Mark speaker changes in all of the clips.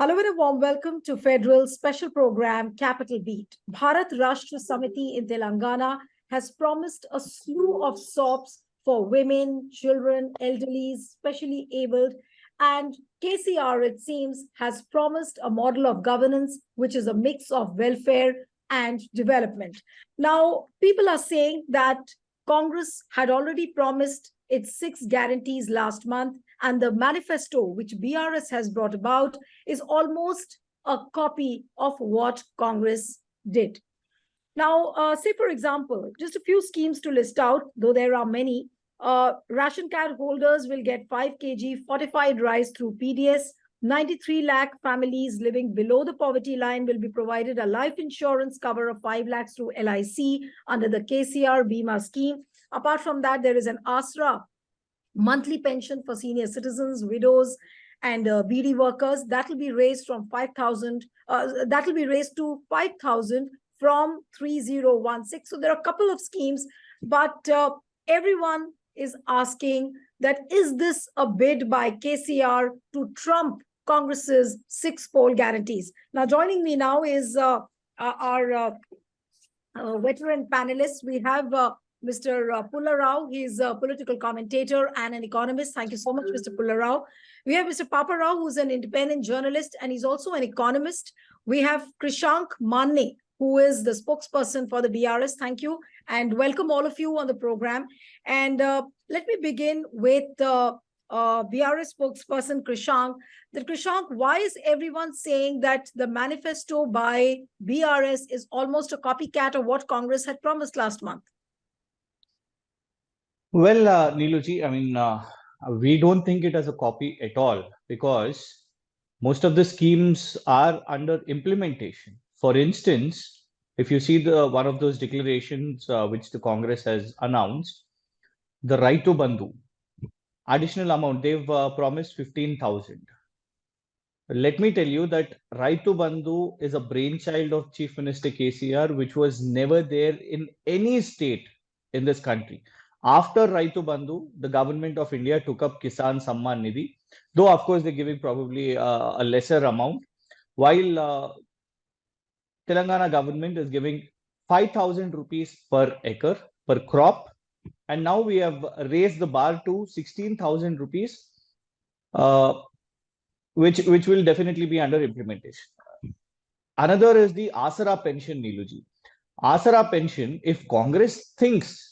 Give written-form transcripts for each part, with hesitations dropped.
Speaker 1: Hello and a warm welcome to Federal Special Program Capital Beat. Bharat Rashtra Samiti in Telangana has promised a slew of SOPs for women, children, elderly, specially abled, and KCR, it seems, has promised a model of governance which is a mix of welfare and development. Now, people are saying that Congress had already promised its 6 guarantees last month, and the manifesto which BRS has brought about is almost a copy of what Congress did. Now, say, for example, just a few schemes to list out, though there are many. Ration card holders will get 5 kg fortified rice through PDS. 93 lakh families living below the poverty line will be provided a life insurance cover of 5 lakhs through LIC under the KCR Bima scheme. Apart from that, there is an ASRA monthly pension for senior citizens, widows, and BD workers that will be raised from 5,000. That will be raised to 5,000 from 3,016. So there are a couple of schemes, but everyone is asking that is this a bid by KCR to trump Congress's 6 poll guarantees? Now, joining me now is our veteran panelists. We have Mr. Pulla Rao. He's a political commentator and an economist. Thank you so much, Mr. Pulla Rao. We have Mr. Papa Rao, who's an independent journalist, and he's also an economist. We have Krishank Manne, who is the spokesperson for the BRS. Thank you, and welcome all of you on the program. And let me begin with BRS spokesperson Krishank. Krishank, why is everyone saying that the manifesto by BRS is almost a copycat of what Congress had promised last month?
Speaker 2: Well, Neeluji, I mean, we don't think it as a copy at all because most of the schemes are under implementation. For instance, if you see one of those declarations which the Congress has announced, the right to Bandhu, additional amount, they've promised 15,000. Let me tell you that right to Bandhu is a brainchild of Chief Minister KCR, which was never there in any state in this country. After right to Bandhu, the government of India took up Kisan Samman Nidhi, though of course they're giving probably a lesser amount, while Telangana government is giving 5,000 rupees per acre per crop, and now we have raised the bar to 16,000 rupees, which will definitely be under implementation. Another is the Asara pension, Neeluji. Asara pension, if Congress thinks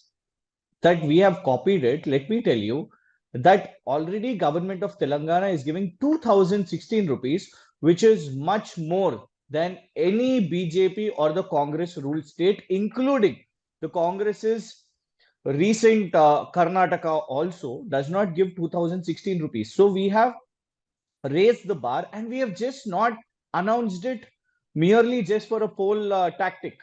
Speaker 2: that we have copied it, let me tell you that already government of Telangana is giving 2,016 rupees, which is much more than any BJP or the Congress ruled state, including the Congress's recent Karnataka also does not give 2,016 rupees. So we have raised the bar, and we have just not announced it merely just for a poll tactic.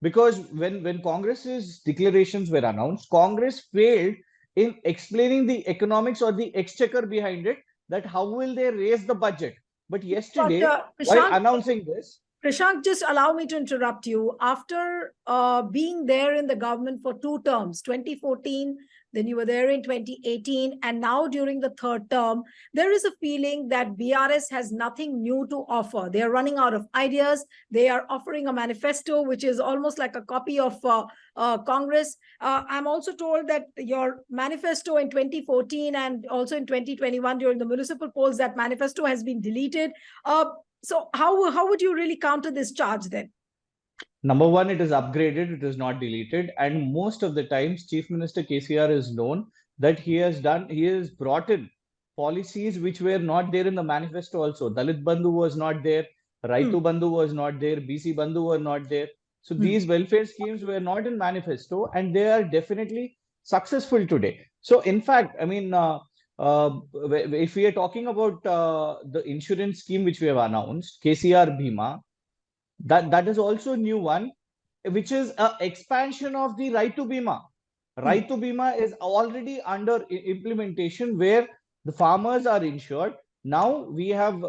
Speaker 2: Because when Congress's declarations were announced, Congress failed in explaining the economics or the exchequer behind it, that how will they raise the budget. But yesterday, while announcing this,
Speaker 1: Krishank, just allow me to interrupt you. After being there in the government for 2 terms, 2014, then you were there in 2018, and now during the 3rd term, there is a feeling that BRS has nothing new to offer. They are running out of ideas. They are offering a manifesto, which is almost like a copy of Congress. I'm also told that your manifesto in 2014 and also in 2021 during the municipal polls, that manifesto has been deleted. So how would you really counter this charge then?
Speaker 2: Number one, it is upgraded, it is not deleted. And most of the times, Chief Minister KCR is known that he has brought in policies which were not there in the manifesto also. Dalit Bandhu was not there, Right to Bandhu was not there, BC Bandhu were not there. So these welfare schemes were not in manifesto, and they are definitely successful today. So in fact, I mean, if we are talking about the insurance scheme which we have announced, KCR Bima, that is also a new one, which is an expansion of the right to Bima. Right to Bima is already under implementation, where the farmers are insured. Now we have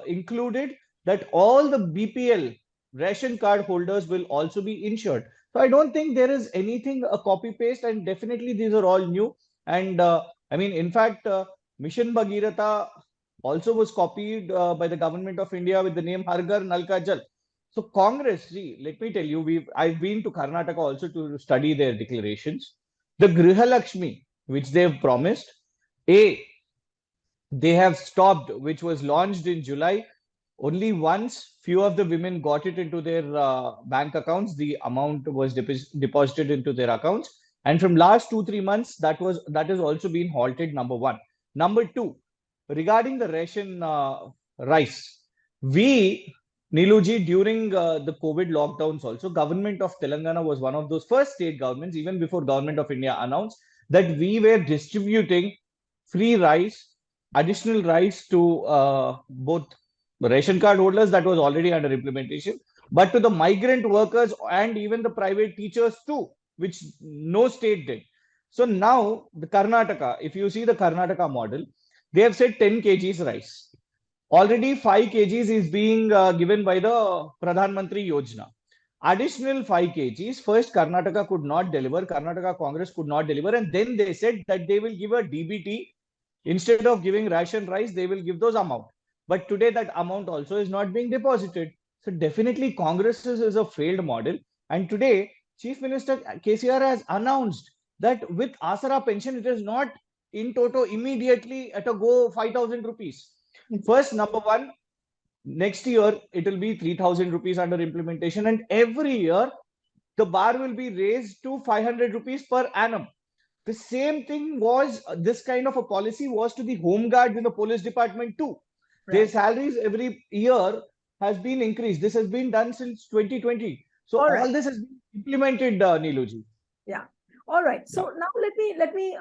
Speaker 2: included that all the BPL ration card holders will also be insured. So I don't think there is anything a copy paste, and definitely these are all new. And I mean, in fact, Mission Bhagirath also was copied by the government of India with the name Har Ghar Nal Ka Jal. So Congress, see, let me tell you, I've been to Karnataka also to study their declarations. The Griha Lakshmi, which they've promised, A, they have stopped, which was launched in July. Only once few of the women got it into their bank accounts, the amount was deposited into their accounts. And from last 2 3 months, that has also been halted. Number one. Number two, regarding the ration rice, we Niluji, during the COVID lockdowns, also government of Telangana was one of those first state governments, even before government of India announced that we were distributing free rice, additional rice to both ration card holders, that was already under implementation, but to the migrant workers and even the private teachers too, which no state did. So now the Karnataka, if you see the Karnataka model, they have said 10 kgs rice. Already 5 kgs is being given by the Pradhan Mantri Yojana. Additional 5 kgs, first Karnataka could not deliver, Karnataka Congress could not deliver, and then they said that they will give a DBT. Instead of giving ration rice, they will give those amount. But today that amount also is not being deposited. So definitely Congress is a failed model. And today, Chief Minister KCR has announced that with Asara pension, it is not in toto immediately at a go 5,000 rupees. First, number one, next year it will be 3,000 rupees under implementation, and every year the bar will be raised to 500 rupees per annum. The same thing was this kind of a policy was to the home guards in the police department too. Their
Speaker 1: Right.
Speaker 2: salaries every year has been increased. This has been done since 2020. So
Speaker 1: All
Speaker 2: all
Speaker 1: right.
Speaker 2: this has been implemented, Niluji.
Speaker 1: Yeah. All right.
Speaker 2: Yeah.
Speaker 1: So now let me.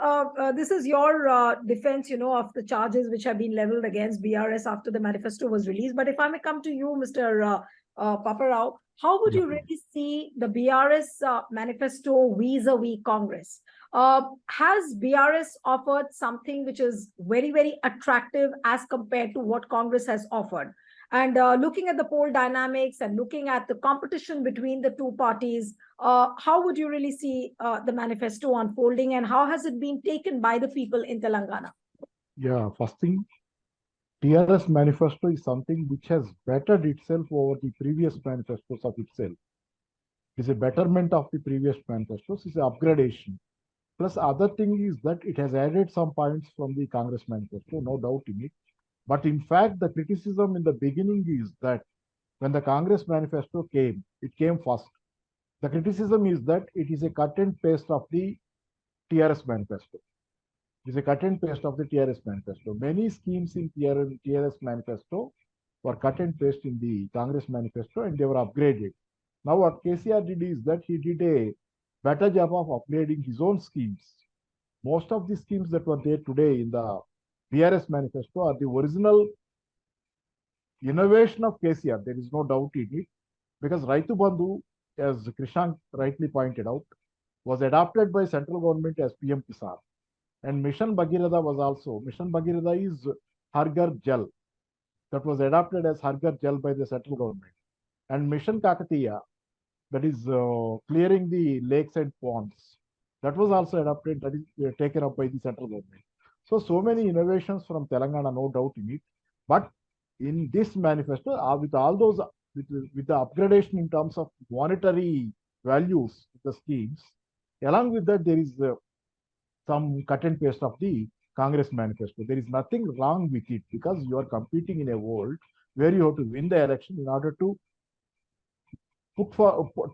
Speaker 1: This is your defense, of the charges which have been leveled against BRS after the manifesto was released. But if I may come to you, Mr. Paparao, how would
Speaker 3: Yeah.
Speaker 1: you really see the BRS manifesto vis-a-vis Congress? Has BRS offered something which is very, very attractive as compared to what Congress has offered? And looking at the poll dynamics and looking at the competition between the two parties, how would you really see the manifesto unfolding, and how has it been taken by the people in Telangana?
Speaker 3: Yeah, first thing, TRS manifesto is something which has bettered itself over the previous manifestos of itself. It is a betterment of the previous manifestos, it's an upgradation. Plus, other thing is that it has added some points from the Congress manifesto, no doubt in it. But in fact, the criticism in the beginning is that when the Congress manifesto came, it came first. The criticism is that it is a cut and paste of the TRS manifesto. It is a cut and paste of the TRS manifesto. Many schemes in TRS manifesto were cut and paste in the Congress manifesto, and they were upgraded. Now what KCR did is that he did a better job of upgrading his own schemes. Most of the schemes that were there today in the BRS manifesto are the original innovation of KCR. There is no doubt in it, because Raitu Bandhu, as Krishank rightly pointed out, was adopted by central government as PM Kisan. And Mission Bhagirath was also, Mission Bhagirath is Har Ghar Jal, that was adopted as Har Ghar Jal by the central government. And Mission Kakatiya, that is clearing the lakes and ponds, that was also adopted, that is taken up by the central government. So many innovations from Telangana, no doubt in it. But in this manifesto, with all those, with the upgradation in terms of monetary values, the schemes, along with that, there is some cut and paste of the Congress manifesto. There is nothing wrong with it, because you are competing in a world where you have to win the election in order to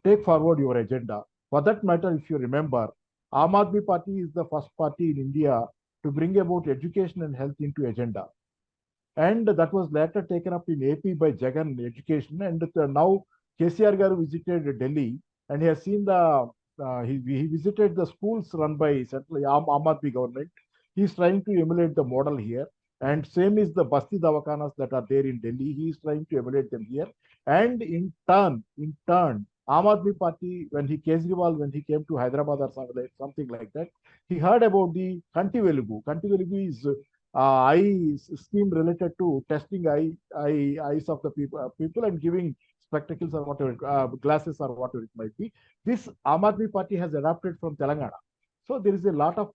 Speaker 3: take forward your agenda. For that matter, if you remember, Aam Aadmi Party is the first party in India to bring about education and health into agenda. And that was later taken up in AP by Jagan Education. And now KCR Garu visited Delhi, and he has seen he visited the schools run by central Aam Aadmi government. He is trying to emulate the model here. And same is the Basti Dawakanas that are there in Delhi. He is trying to emulate them here. And in turn, Aam Aadmi Party, when he came to Hyderabad or something like that, he heard about the Kanti Velugu. Kanti Velugu is eye scheme related to testing eyes of the people and giving spectacles or whatever, glasses or whatever it might be. This Aam Aadmi Party has adopted from Telangana. So there is a lot of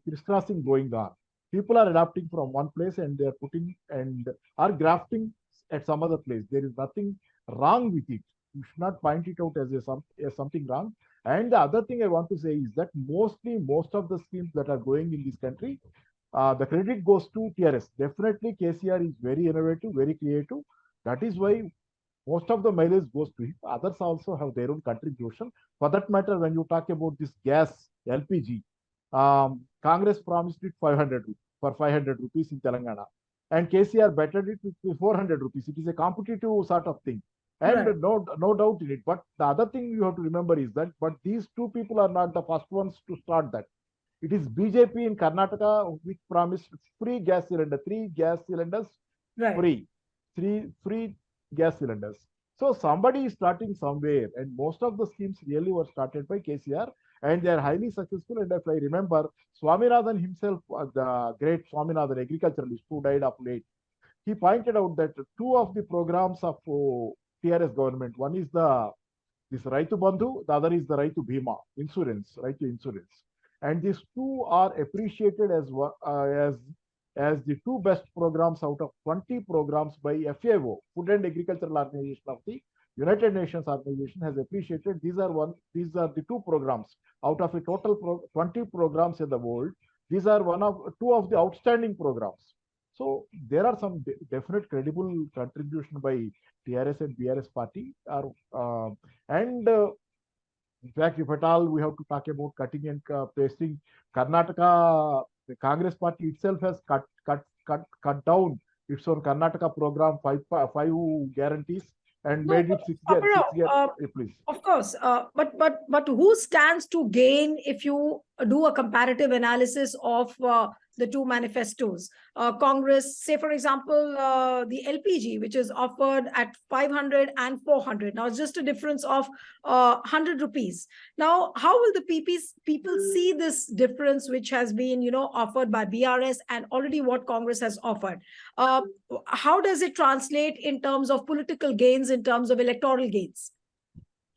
Speaker 3: crisscrossing going on. People are adapting from one place and they are putting and are grafting at some other place. There is nothing wrong with it. You should not point it out as something wrong. And the other thing I want to say is that most of the schemes that are going in this country, the credit goes to TRS. Definitely, KCR is very innovative, very creative. That is why most of the mileage goes to him. Others also have their own contribution. For that matter, when you talk about this gas, LPG, Congress promised it 500 for 500 rupees in Telangana. And KCR bettered it with 400 rupees. It is a competitive sort of thing. And
Speaker 1: Right.
Speaker 3: no doubt in it. But the other thing you have to remember is that, but these two people are not the first ones to start that. It is BJP in Karnataka which promised free gas cylinder, 3 gas cylinders
Speaker 1: Right.
Speaker 3: free, free gas cylinders. So somebody is starting somewhere, and most of the schemes really were started by KCR, and they are highly successful. And if I remember, Swaminathan himself, the great Swaminathan agriculturalist who died of late, he pointed out that two of the programs of TRS government, one is the this Raitu Bandhu, the other is the Raitu Bhima insurance, Raitu insurance. And these two are appreciated as the two best programs out of 20 programs by FAO, Food and Agricultural Organization of the United Nations Organization has appreciated. These are the two programs out of a total 20 programs in the world. These are two of the outstanding programs. So there are some definite credible contribution by TRS and BRS party and in fact, if at all we have to talk about cutting and pasting, Karnataka, the Congress party itself has cut down its own Karnataka program, five guarantees, and
Speaker 1: No,
Speaker 3: made
Speaker 1: but
Speaker 3: it
Speaker 1: Paparao,
Speaker 3: please.
Speaker 1: of course, but who stands to gain if you do a comparative analysis of the two manifestos? Congress, say for example, the LPG, which is offered at 500 and 400. Now it's just a difference of 100 rupees. Now, how will the people see this difference, which has been, offered by BRS and already what Congress has offered? Uh, how does it translate in terms of political gains, in terms of electoral gains?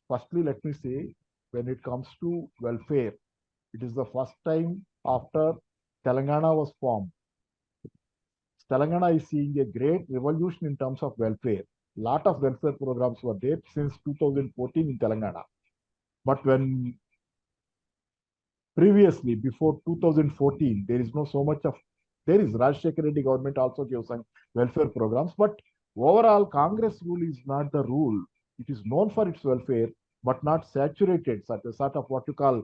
Speaker 3: Firstly, let me say, when it comes to welfare, it is the first time after Telangana was formed. Telangana is seeing a great revolution in terms of welfare. Lot of welfare programs were there since 2014 in Telangana. But when previously, before 2014, there is no so much of, there is Rajshekar Reddy government also gives some welfare programs, but overall Congress rule is not the rule. It is known for its welfare, but not saturated, such a sort of what you call,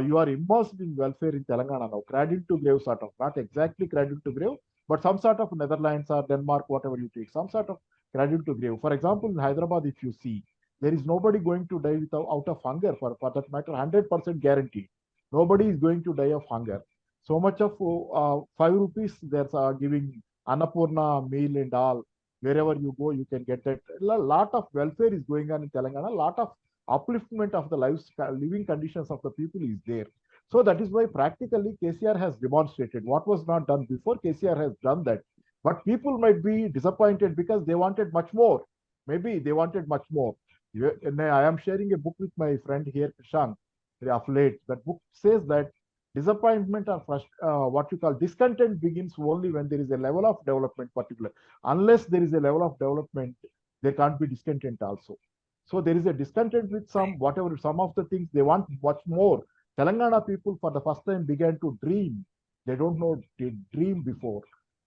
Speaker 3: you are immersed in welfare in Telangana now, cradle to grave sort of, not exactly cradle to grave, but some sort of Netherlands or Denmark, whatever you take, some sort of cradle to grave. For example, in Hyderabad, if you see, there is nobody going to die out of hunger for that matter, 100% guaranteed. Nobody is going to die of hunger. So much of 5 rupees, there's giving Annapurna meal and all. Wherever you go, you can get that. A lot of welfare is going on in Telangana. A lot of upliftment of the living conditions of the people is there. So that is why practically KCR has demonstrated what was not done before. KCR has done that. But people might be disappointed because they wanted much more. Maybe they wanted much more. I am sharing a book with my friend here, Krishan, of late. That book says that disappointment or what you call discontent begins only when there is a level of development particular. Unless there is a level of development, there can't be discontent also. So there is a discontent with some of the things they want much more. Telangana people for the first time began to dream. They don't know they dream before.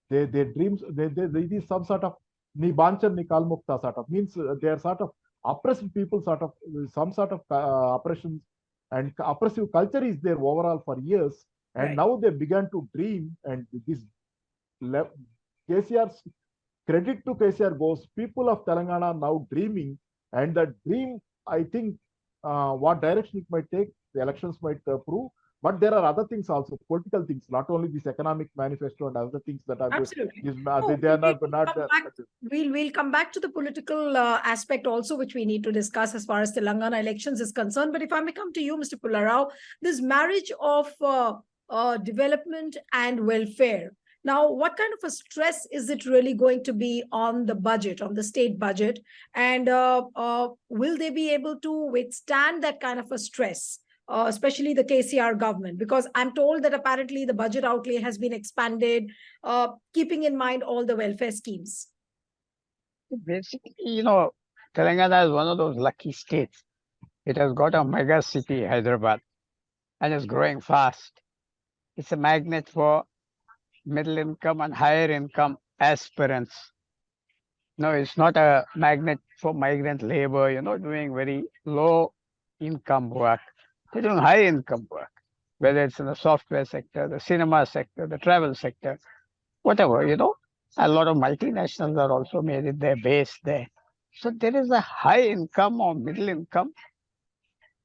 Speaker 3: Their dreams, they is some sort of ni banchan ni kalmukta sort of means they are sort of oppressed people sort of some sort of oppression and oppressive culture is there overall for years, and
Speaker 1: Right.
Speaker 3: now they began to dream, and this KCR's credit to KCR goes, people of Telangana are now dreaming, and that dream, I think, what direction it might take, the elections might prove, but there are other things also, political things, not only this economic manifesto and other things that are going,
Speaker 1: Absolutely.
Speaker 3: is,
Speaker 1: No,
Speaker 3: they are not
Speaker 1: we'll come back to the political aspect also, which we need to discuss as far as Telangana elections is concerned. But if I may come to you, Mr. Pullarao, this marriage of development and welfare. Now, what kind of a stress is it really going to be on the budget, on the state budget? And will they be able to withstand that kind of a stress? especially the KCR government? Because I'm told that apparently the budget outlay has been expanded, keeping in mind all the welfare schemes.
Speaker 4: Basically, Telangana is one of those lucky states. It has got a mega city, Hyderabad, and is growing fast. It's a magnet for middle income and higher income aspirants. No, it's not a magnet for migrant labor, doing very low income work. They're doing high income work, whether it's in the software sector, the cinema sector, the travel sector, whatever, A lot of multinationals are also made it their base there. So there is a high income or middle income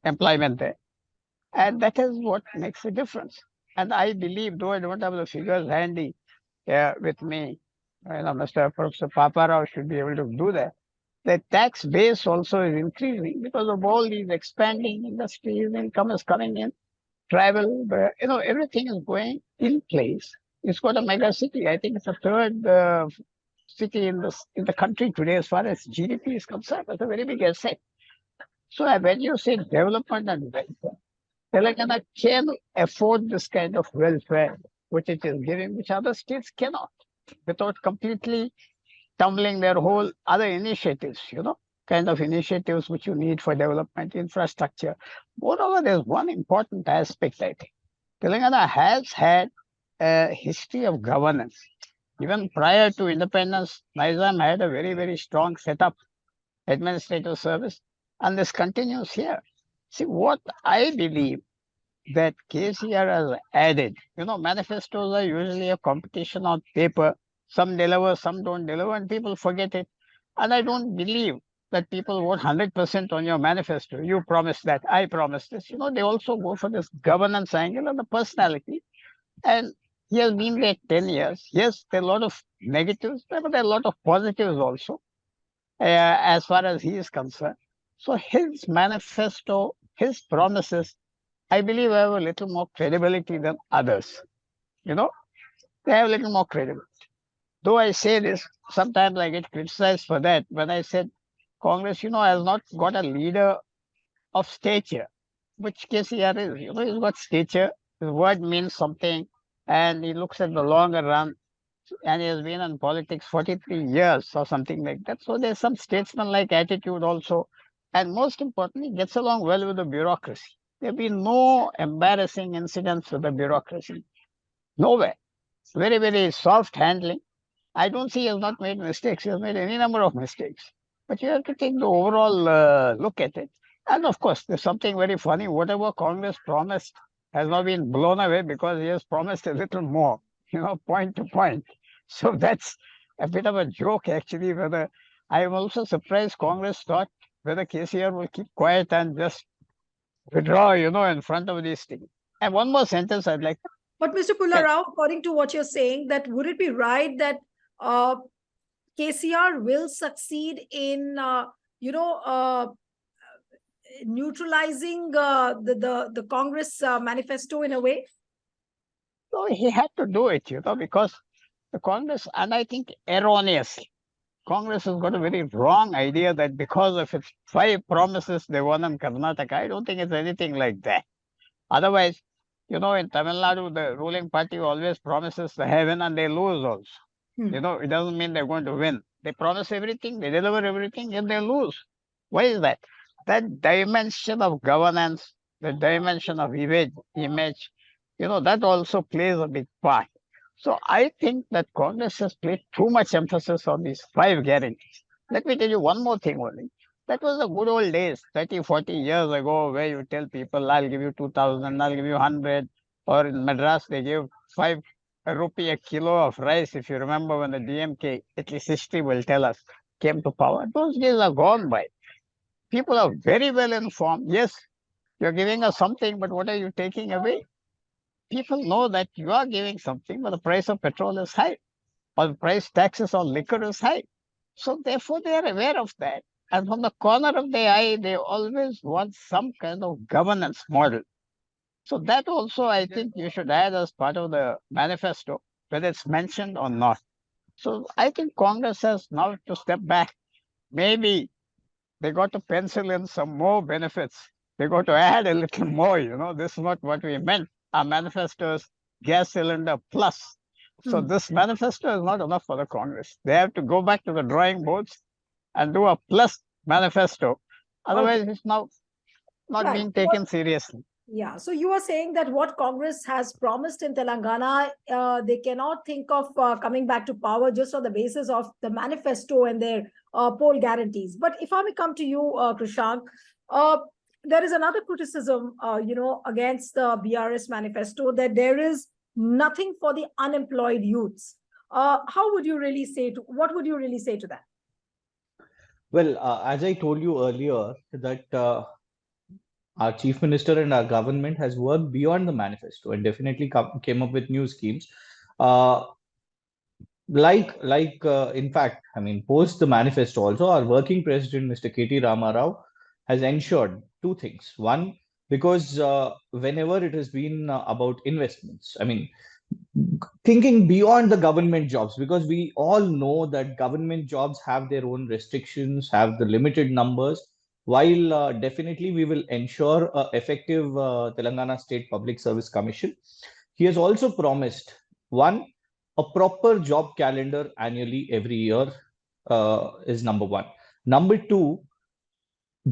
Speaker 4: employment there. And that is what makes a difference. And I believe, though I don't have the figures handy with me, Mr. Professor Paparao should be able to do that. The tax base also is increasing because of all these expanding industries, income is coming in, travel, everything is going in place. It's got a mega city. I think it's the third city in the country today as far as GDP is concerned. It's a very big asset. So when you say development and welfare, Telangana can afford this kind of welfare which it is giving, which other states cannot, without completely tumbling their whole other initiatives, kind of initiatives which you need for development, infrastructure. Moreover, there's one important aspect, I think. Telangana has had a history of governance. Even prior to independence, Nizam had a very, very strong setup, administrative service, and this continues here. See, what I believe that KCR has added, manifestos are usually a competition on paper. Some deliver, some don't deliver, and people forget it. And I don't believe that people vote 100% on your manifesto. You promised that, I promised this. They also go for this governance angle and the personality. And he has been there 10 years. Yes, there are a lot of negatives, but there are a lot of positives also, as far as he is concerned. So his manifesto, his promises, I believe have a little more credibility than others. They have a little more credibility. Though I say this, sometimes I get criticized for that. When I said Congress, has not got a leader of stature, which KCR is. He's got stature. His word means something, and he looks at the longer run. And he has been in politics 43 years or something like that. So there's some statesman-like attitude also. And most importantly, gets along well with the bureaucracy. There have been no embarrassing incidents with the bureaucracy. Nowhere. Very, very soft handling. I don't see he has not made mistakes. He has made any number of mistakes. But you have to take the overall look at it. And of course, there's something very funny. Whatever Congress promised has now been blown away because he has promised a little more, point to point. So that's a bit of a joke, actually. Whether I am also surprised Congress thought whether KCR will keep quiet and just withdraw, in front of these things. And one more sentence I'd like.
Speaker 1: But Mr. Pulla Rao, according to what you're saying, that would it be right that KCR will succeed in, neutralizing the Congress manifesto in a way?
Speaker 4: So he had to do it, because the Congress, and I think erroneously, Congress has got a very wrong idea that because of its 5 promises they won in Karnataka. I don't think it's anything like that. Otherwise, in Tamil Nadu, the ruling party always promises the heaven and they lose also. It doesn't mean they're going to win. They promise everything, they deliver everything, and they lose. Why is that? That dimension of governance, the dimension of image, that also plays a big part. So I think that Congress has placed too much emphasis on these 5 guarantees. Let me tell you one more thing only. That was the good old days, 30, 40 years ago, where you tell people, I'll give you 2,000, I'll give you 100. Or in Madras, they gave 5 rupee a kilo of rice. If you remember when the DMK, at least history will tell us, came to power. Those days are gone by. People are very well informed. Yes, you're giving us something, but what are you taking away? People know that you are giving something, but the price of petrol is high, or the price taxes on liquor is high. So therefore, they are aware of that. And from the corner of their eye, they always want some kind of governance model. So that also, I think you should add as part of the manifesto, whether it's mentioned or not. So I think Congress has now to step back. Maybe they got to pencil in some more benefits they got to add a little more, this is not what we meant. Our manifesto is gas cylinder plus. So this manifesto is not enough for the Congress. They have to go back to the drawing boards and do a plus manifesto. Otherwise, it's now not
Speaker 1: Right.
Speaker 4: being taken seriously.
Speaker 1: Yeah. So you are saying that what Congress has promised in Telangana, they cannot think of coming back to power just on the basis of the manifesto and their poll guarantees. But if I may come to you, Krishank, there is another criticism, against the BRS manifesto, that there is nothing for the unemployed youths. How would you really say to what would you really say to that?
Speaker 2: Well, as I told you earlier, that our chief minister and our government has worked beyond the manifesto and definitely came up with new schemes. Uh, in fact, I mean, post the manifesto also, our working president, Mr. KT Ramarao, has ensured two things. One, because whenever it has been about investments, I mean, thinking beyond the government jobs, because we all know that government jobs have their own restrictions, have the limited numbers. While definitely we will ensure effective Telangana State Public Service Commission, he has also promised one, a proper job calendar annually every year is number one. Number two,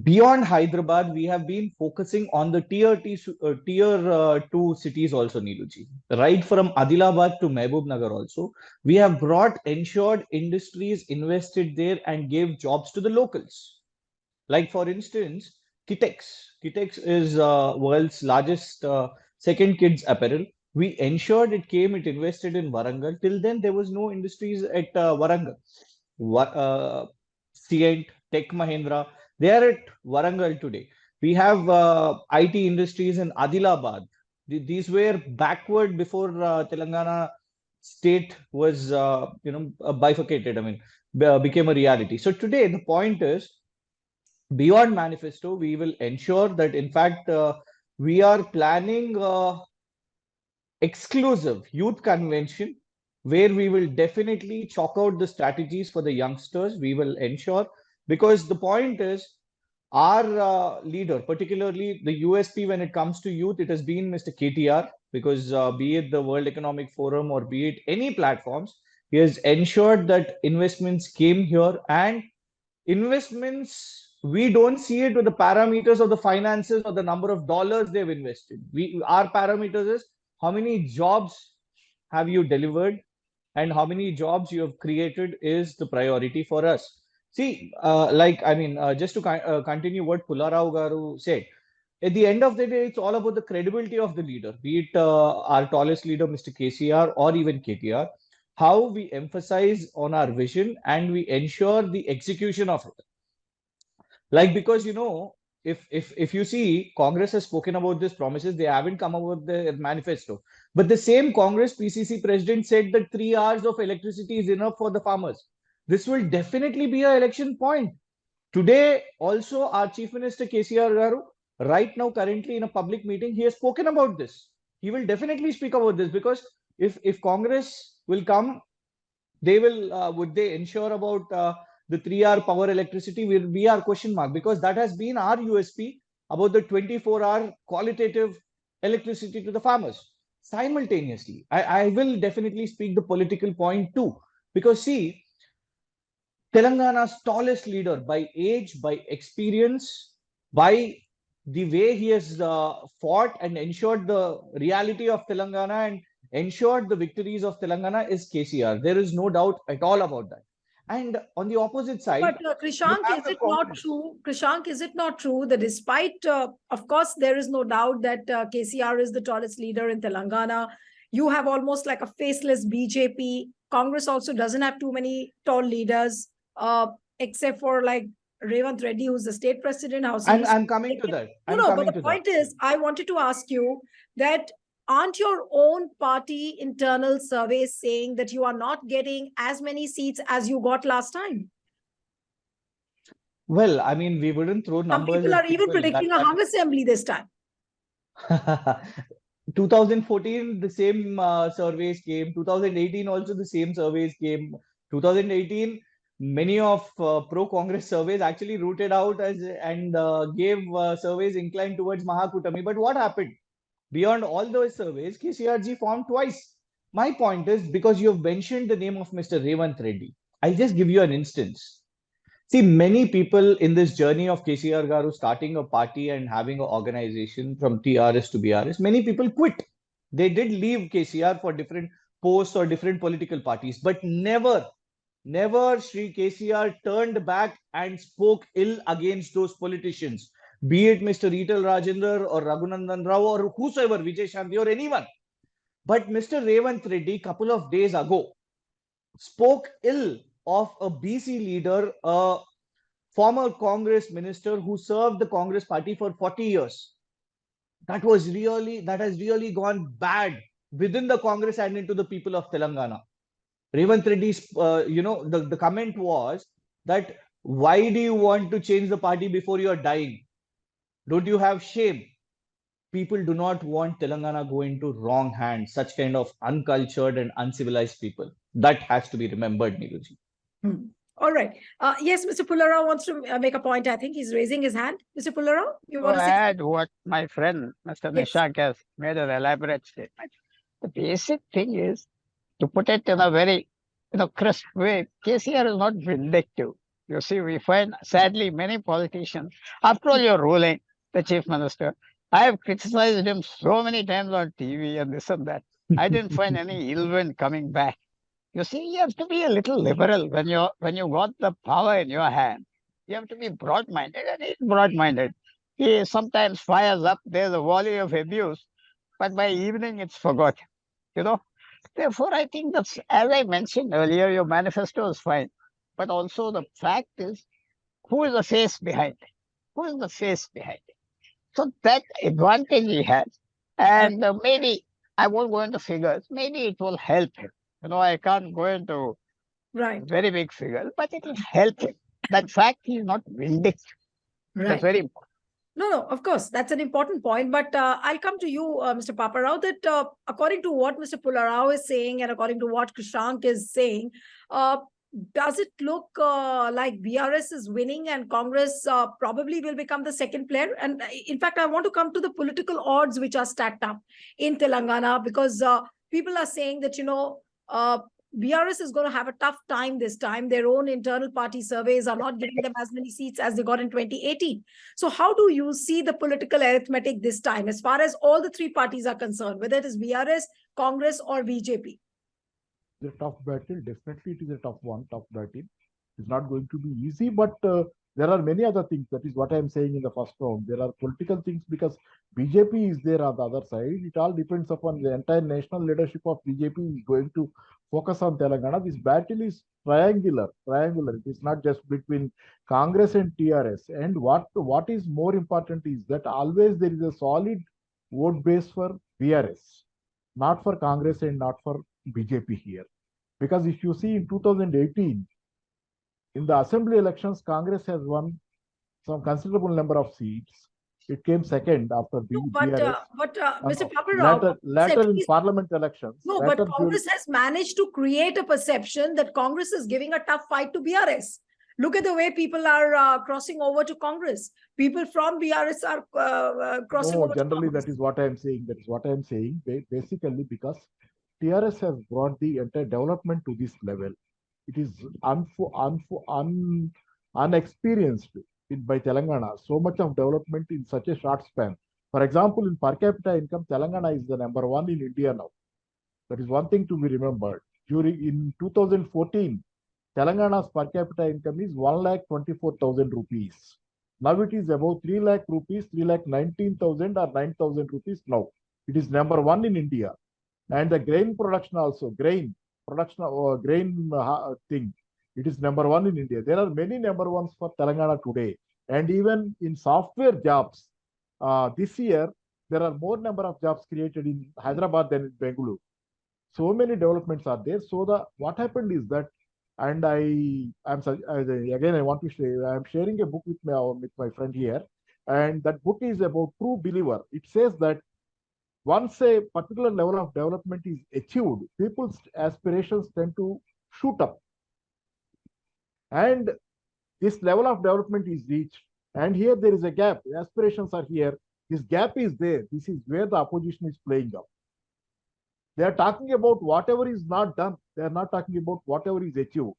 Speaker 2: beyond Hyderabad, we have been focusing on the tier 2 cities also, Neeluji. Right from Adilabad to Mehboob Nagar also, we have brought ensured industries invested there and gave jobs to the locals. Like for instance, Kitex. Kitex is world's largest second kids apparel. We ensured it invested in Warangal. Till then, there was no industries at Warangal. Cient, Tech Mahindra, they are at Warangal today. We have IT industries in Adilabad. These were backward before Telangana state was, bifurcated. I mean, became a reality. So today, the point is, beyond manifesto, we will ensure that, in fact, we are planning exclusive youth convention where we will definitely chalk out the strategies for the youngsters. We will ensure, because the point is, our leader, particularly the USP when it comes to youth, it has been Mr. KTR, because be it the World Economic Forum or be it any platforms, he has ensured that investments came here, and investments, we don't see it with the parameters of the finances or the number of dollars they've invested. Our parameters is how many jobs have you delivered and how many jobs you have created is the priority for us. See, just to continue what Pularao Garu said, at the end of the day, it's all about the credibility of the leader, be it our tallest leader, Mr. KCR, or even KTR, how we emphasize on our vision and we ensure the execution of it. Like, because if you see, Congress has spoken about these promises, they haven't come up with the manifesto. But the same Congress PCC president said that 3 hours of electricity is enough for the farmers. This will definitely be an election point. Today, also, our Chief Minister KCR Garu, right now, currently in a public meeting, he has spoken about this. He will definitely speak about this, because if Congress will come, they will would they ensure about the 3-hour power electricity will be our question mark, because that has been our USP about the 24-hour qualitative electricity to the farmers. Simultaneously, I will definitely speak the political point too, because see, Telangana's tallest leader by age, by experience, by the way he has fought and ensured the reality of Telangana and ensured the victories of Telangana is KCR. There is no doubt at all about that. And on the opposite side,
Speaker 1: But
Speaker 2: you
Speaker 1: Krishank,
Speaker 2: have
Speaker 1: is
Speaker 2: the
Speaker 1: it not
Speaker 2: Congress.
Speaker 1: true? Krishank, is it not true that despite, of course, there is no doubt that KCR is the tallest leader in Telangana. You have almost like a faceless BJP. Congress also doesn't have too many tall leaders, except for like Revant Reddy, who's the state president. House
Speaker 2: I'm coming to that.
Speaker 1: No,
Speaker 2: I'm
Speaker 1: no, but
Speaker 2: coming
Speaker 1: the
Speaker 2: to that.
Speaker 1: point is, I wanted to ask you that aren't your own party internal surveys saying that you are not getting as many seats as you got last time?
Speaker 2: Well, I mean, we wouldn't throw
Speaker 1: Some
Speaker 2: numbers
Speaker 1: people
Speaker 2: at
Speaker 1: are even
Speaker 2: people.
Speaker 1: predicting a hung assembly this time.
Speaker 2: 2014, the same surveys came. 2018 also the same surveys came. 2018, many of pro-Congress surveys actually rooted out as and gave surveys inclined towards Mahakutami. But what happened? Beyond all those surveys, KCRG formed twice. My point is because you have mentioned the name of Mr. Revant Reddy. I'll just give you an instance. See, many people in this journey of KCR Garu starting a party and having an organization from TRS to BRS, many people quit. They did leave KCR for different posts or different political parties, but never Sri KCR turned back and spoke ill against those politicians, be it Mr. Etal Rajendra or Raghunandan Rao or whosoever, Vijay Shanti or anyone. But Mr. Revant Reddy, couple of days ago, spoke ill of a BC leader, a former Congress minister who served the Congress party for 40 years. That has really gone bad within the Congress and into the people of Telangana. Revant Reddy's, the comment was that why do you want to change the party before you are dying? Don't you have shame? People do not want Telangana go into wrong hands, such kind of uncultured and uncivilized people. That has to be remembered, Neeruji.
Speaker 1: Hmm. All right. Yes, Mr. Pullara wants to make a point. I think he's raising his hand. Mr. Pullara, you
Speaker 4: To
Speaker 1: want to say?
Speaker 4: add what my friend Mr.
Speaker 1: Yes.
Speaker 4: Nishak has made an elaborate statement. The basic thing is to put it in a very crisp way. KCR is not vindictive. You see, we find sadly many politicians. After all, you're ruling the chief minister. I have criticized him so many times on TV and this and that. I didn't find any ill wind coming back. You see, you have to be a little liberal when you got the power in your hand. You have to be broad-minded, and he's broad-minded. He sometimes fires up. There's a volley of abuse, but by evening it's forgotten. You know. Therefore, I think that's as I mentioned earlier. Your manifesto is fine, but also the fact is, who is the face behind it? Who is the face behind it? So that advantage he has, and maybe I won't go into figures. Maybe it will help him. I can't go into
Speaker 1: Right.
Speaker 4: very big figures, but it will help him. That fact he is not vindictive. That's
Speaker 1: Right.
Speaker 4: very important.
Speaker 1: No, of course, that's an important point. But I'll come to you, Mr. Paparao, that according to what Mr. Pularao is saying and according to what Krishank is saying, does it look like BRS is winning and Congress probably will become the second player? And in fact, I want to come to the political odds which are stacked up in Telangana because people are saying that, BRS is going to have a tough time this time. Their own internal party surveys are not giving them as many seats as they got in 2018. So how do you see the political arithmetic this time as far as all the three parties are concerned, whether it is BRS, Congress or BJP?
Speaker 3: It's a tough battle. Definitely, it is a tough battle. It's not going to be easy, but there are many other things. That is what I am saying in the first round. There are political things because BJP is there on the other side. It all depends upon the entire national leadership of BJP is going to focus on Telangana. This battle is triangular. It is not just between Congress and TRS. And what is more important is that always there is a solid vote base for BRS, not for Congress and not for BJP here. Because if you see in 2018, in the assembly elections, Congress has won some considerable number of seats. It came second after BRS.
Speaker 1: Mr. Paparao,
Speaker 3: later in parliament elections.
Speaker 1: No, but Congress has managed to create a perception that Congress is giving a tough fight to BRS. Look at the way people are crossing over to Congress. People from BRS are crossing over.
Speaker 3: Generally, that is what I am saying. That is what I am saying. Basically, because TRS has brought the entire development to this level. It is unexperienced by Telangana. So much of development in such a short span. For example, in per capita income, Telangana is the number one in India now. That is one thing to be remembered. In 2014, Telangana's per capita income is 1,24,000 rupees. Now it is about 3 lakh rupees, 3,19,000 or 9,000 rupees now. It is number one in India. And the grain production also, grain thing, it is number one in India. There are many number ones for Telangana today. And even in software jobs, this year, there are more number of jobs created in Hyderabad than in Bengaluru. So many developments are there. So what happened is that, and I want to share, I am sharing a book with my friend here. And that book is about true believer. It says that once a particular level of development is achieved, people's aspirations tend to shoot up. And this level of development is reached. And here there is a gap. Aspirations are here. This gap is there. This is where the opposition is playing up. They are talking about whatever is not done. They are not talking about whatever is achieved.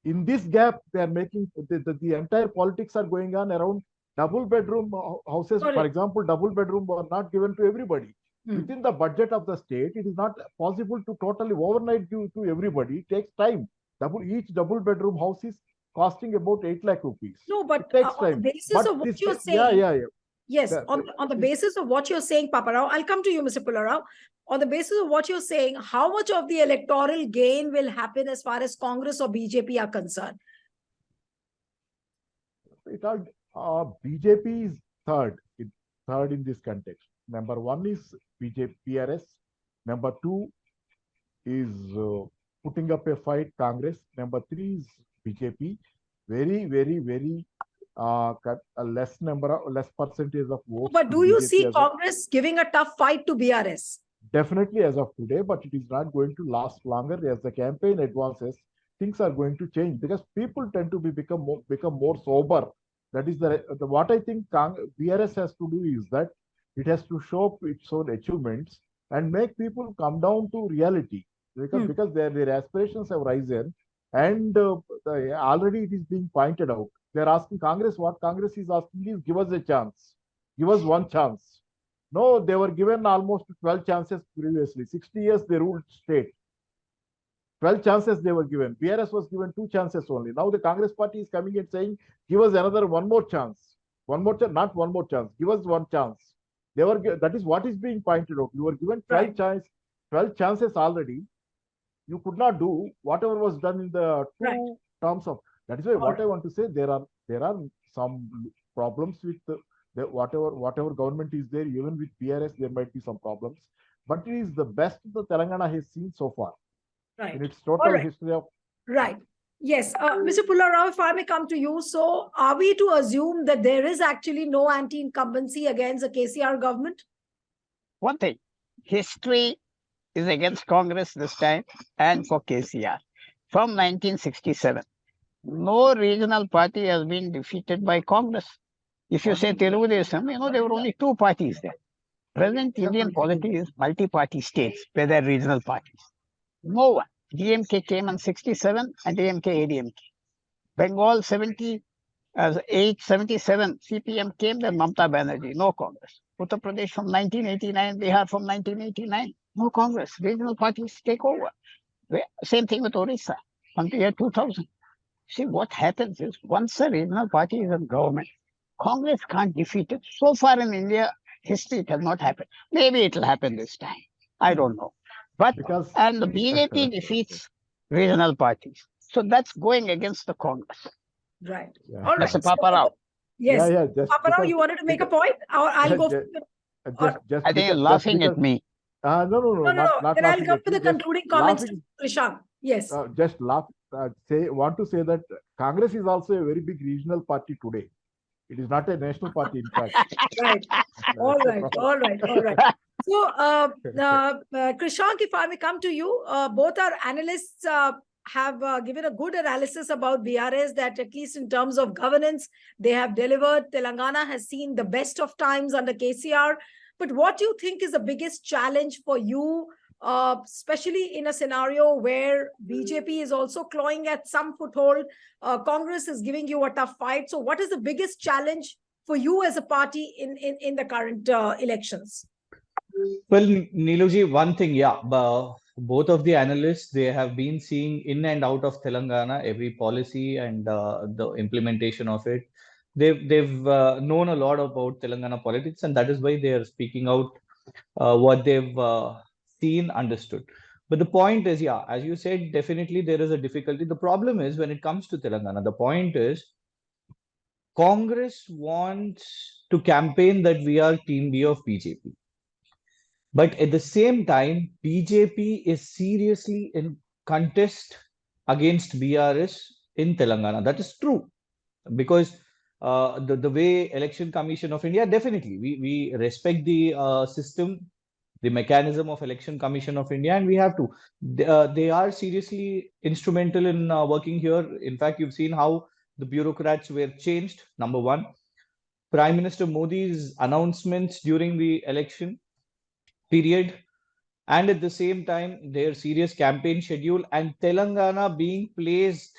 Speaker 3: In this gap, they are making the entire politics are going on around double bedroom houses. For example, double bedroom were not given to everybody. Within the budget of the state, it is not possible to totally overnight give to everybody. It takes time. Each double bedroom house is costing about 8 lakh rupees.
Speaker 1: No, but
Speaker 3: it takes
Speaker 1: on the
Speaker 3: time.
Speaker 1: basis
Speaker 3: But
Speaker 1: of what
Speaker 3: this,
Speaker 1: you're
Speaker 3: yeah,
Speaker 1: saying, yes, on the basis of what you're saying, Papa Rao, I'll come to you, Mr. Pularao. On the basis of what you're saying, how much of the electoral gain will happen as far as Congress or BJP are concerned?
Speaker 3: BJP is third in this context. Number one is BRS. Number two is putting up a fight, Congress. Number three is BJP. Very a less percentage of votes.
Speaker 1: But do you see Congress giving a tough fight to BRS?
Speaker 3: Definitely as of today, but it is not going to last longer. As the campaign advances, things are going to change because people tend to become more sober. That is what I think BRS has to do is that it has to show up its own achievements and make people come down to reality because their aspirations have risen and already it is being pointed out. They're asking Congress, what Congress is asking is give us a chance, give us one chance. No, they were given almost 12 chances previously. 60 years they ruled state. 12 chances they were given. BRS was given 2 chances only. Now the Congress party is coming and saying, give us one more chance. One more chance, not one more chance. Give us one chance. That is what is being pointed out. You were given 12 chances already. You could not do whatever was done in the two terms of. That is why what I want to say, there are some problems with whatever government is there. Even with BRS, there might be some problems, but it is the best the Telangana has seen so far in its total history of.
Speaker 1: Yes, Mr. Pularao, if I may come to you. So are we to assume that there is actually no anti-incumbency against the KCR government?
Speaker 4: One thing, history is against Congress this time and for KCR. From 1967, no regional party has been defeated by Congress. If you say Telugudesam, there were only two parties there. Present Indian polity is multi-party states where there are regional parties. No one. DMK came in 67 and DMK, ADMK. Bengal 78, 77, CPM came, then Mamata Banerjee, no Congress. Uttar Pradesh from 1989, Bihar from 1989, no Congress. Regional parties take over. Same thing with Orissa from the year 2000. See, what happens is once a regional party is in government, Congress can't defeat it. So far in India, history it has not happened. Maybe it will happen this time. I don't know. But and the BJP defeats regional parties. So that's going against the Congress.
Speaker 1: Right.
Speaker 3: All right.
Speaker 4: Mr. Papa Rao.
Speaker 1: Yes. Papa Rao, you wanted to make a point? Or I'll go.
Speaker 4: I think you're laughing at me.
Speaker 3: No.
Speaker 1: Then I'll come to the concluding comments to Krishant. Yes.
Speaker 3: Just laugh. Want to say that Congress is also a very big regional party today. It is not a national party, in fact.
Speaker 1: Right. All right. So, Krishant, if I may come to you, both our analysts have given a good analysis about BRS that at least in terms of governance, they have delivered. Telangana has seen the best of times under KCR. But what do you think is the biggest challenge for you, especially in a scenario where BJP is also clawing at some foothold? Congress is giving you a tough fight. So what is the biggest challenge for you as a party in the current elections?
Speaker 2: Well, Neeluji, one thing, both of the analysts, they have been seeing in and out of Telangana every policy and the implementation of it. They've known a lot about Telangana politics, and that is why they are speaking out what they've seen, understood. But the point is, as you said, definitely there is a difficulty. The problem is when it comes to Telangana, the point is Congress wants to campaign that we are Team B of BJP. But at the same time, BJP is seriously in contest against BRS in Telangana. That is true because the way Election Commission of India, definitely we respect the system. the mechanism of Election Commission of India, and we have to. They are seriously instrumental in working here. In fact, you've seen how the bureaucrats were changed. Number one, Prime Minister Modi's announcements during the election period, and at the same time, their serious campaign schedule, and Telangana being placed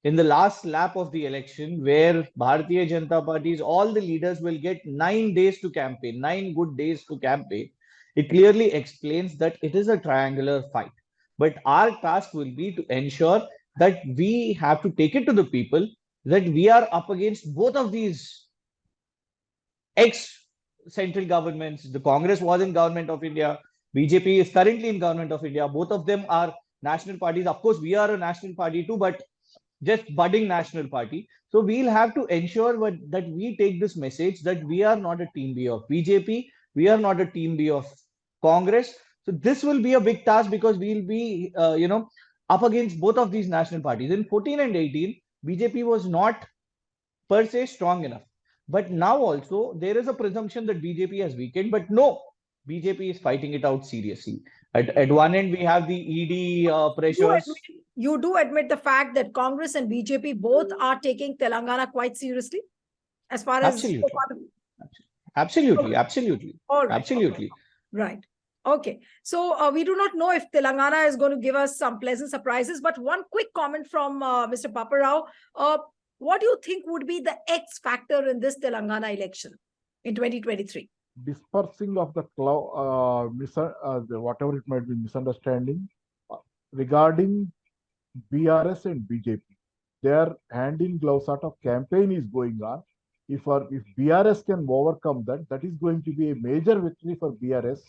Speaker 2: in the last lap of the election, where Bharatiya Janata Party's all the leaders will get 9 days to campaign, 9 good days to campaign. It clearly explains that it is a triangular fight. But our task will be to ensure that we have to take it to the people that we are up against both of these ex-central governments. The Congress was in government of India. BJP is currently in government of India. Both of them are national parties. Of course, we are a national party too, but just budding national party. So we'll have to ensure that we take this message that we are not a team B of BJP. We are not a team B of Congress. So this will be a big task because we'll be, up against both of these national parties. In 14 and 18, BJP was not per se strong enough. But now also there is a presumption that BJP has weakened, but no, BJP is fighting it out seriously. At one end, we have the ED pressures.
Speaker 1: You do admit the fact that Congress and BJP both are taking Telangana quite seriously, as far as
Speaker 2: Absolutely, absolutely,
Speaker 1: all right,
Speaker 2: absolutely.
Speaker 1: okay. Right. Okay. So we do not know if Telangana is going to give us some pleasant surprises, but one quick comment from Mr. Paparao. What do you think would be the X factor in this Telangana election in 2023?
Speaker 3: Dispersing of the whatever it might be misunderstanding regarding BRS and BJP. Their hand in glove sort of campaign is going on. If BRS can overcome that, that is going to be a major victory for BRS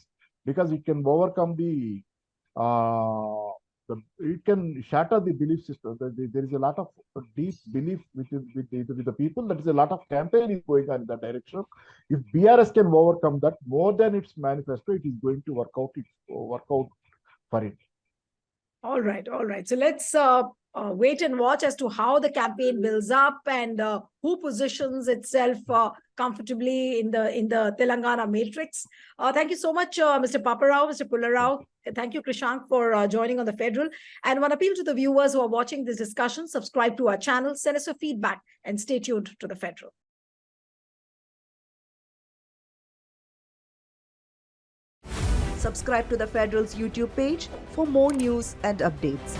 Speaker 3: because it can overcome it can shatter the belief system. There is a lot of deep belief with the people. That is a lot of campaign is going on in that direction. If BRS can overcome that more than its manifesto, it is going to work out for it.
Speaker 1: All right, all right. So let's wait and watch as to how the campaign builds up and who positions itself comfortably in the Telangana matrix. Thank you so much, Mr. Paparao, Mr. Pullarao. Thank you, Krishank, for joining on the Federal. And one appeal to the viewers who are watching this discussion: subscribe to our channel, send us your feedback, and stay tuned to the Federal.
Speaker 5: Subscribe to the Federal's YouTube page for more news and updates.